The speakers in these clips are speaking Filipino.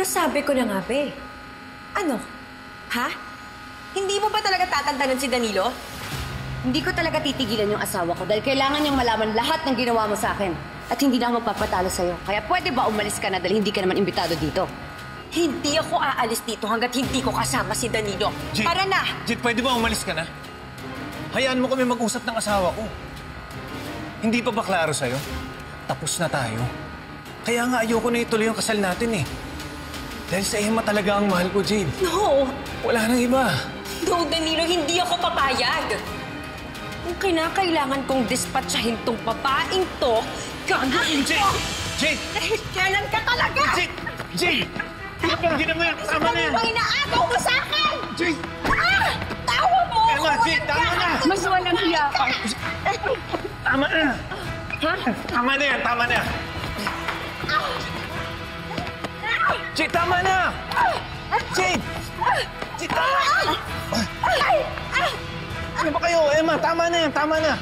Nasabi ko na nga, be. Ano? Ha? Hindi mo ba talaga tatantanan si Danilo? Hindi ko talaga titigilan yung asawa ko dahil kailangan niyang malaman lahat ng ginawa mo sa akin. At hindi na ako magpapatalo sa'yo. Kaya pwede ba umalis ka na dahil hindi ka naman imbitado dito? Hindi ako aalis dito hanggat hindi ko kasama si Danilo. Jade, Tara na! Jade, pwede ba umalis ka na? Hayaan mo kami mag-usap ng asawa ko. Hindi pa ba klaro sa'yo? Tapos na tayo. Kaya nga ayoko na ituloy yung kasal natin eh. Dahil sa Emma talaga ang mahal ko, Jade. No! Wala nang iba. No, Danilo, hindi ako papayag. Kung kinakailangan kong dispatchahin tong babaeng to, gagawin ko! Jade! Kailan ka talaga? Jade! Jade! Hindi mo yan! Tama na yan! Ano inaagaw mo sa akin? Jade! Ah! Tawa mo! Emma, Jade, tama na! Mas walang hiya ka. Tama na! Ha? Tama na yan! Tama na! Jade, tama na! Jade! Jade, tama! Ano ba kayo? Emma, tama na yan! Tama na!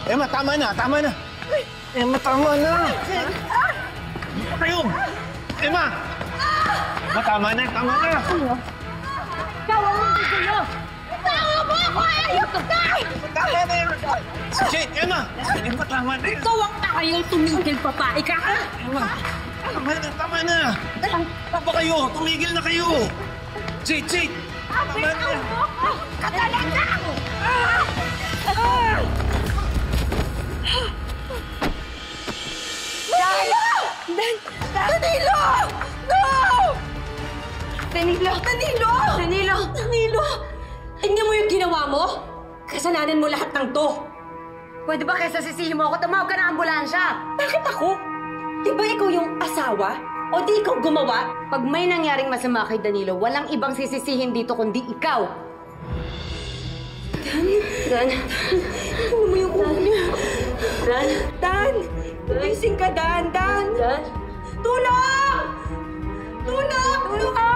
Emma, tama na! Tama na! Emma, tama na! Ano ba kayo? Emma! Emma, tama na! Tama na! Tawa mo dito nyo! Tawa mo ako! Ayoko na! Tama na yan! Jade, Emma! Emma, tama na yan! Ikaw ang tayong tumigil, babae ka! Emma! Tama na! Tama na! Ano ba kayo? Tumigil na kayo! Jade! Jade! Tama na! Katalan na! Danilo! No! Danilo! Danilo! Danilo! Danilo! Tingnan mo yung ginawa mo? Kasalanan mo lahat ng to. Pwede ba kaysa sisihin mo ako? Tumawag ka ng ambulansya! Bakit ako? Di ba ikaw yung asawa? O di ikaw gumawa? Pag may nangyaring masama kay Danilo, walang ibang sisisihin dito kundi ikaw. Dan? Ano mo yung ulo niya? Dan? Dan! Gising ka, Dan! Dan! Dan? Tulong! Tulong! Tulong!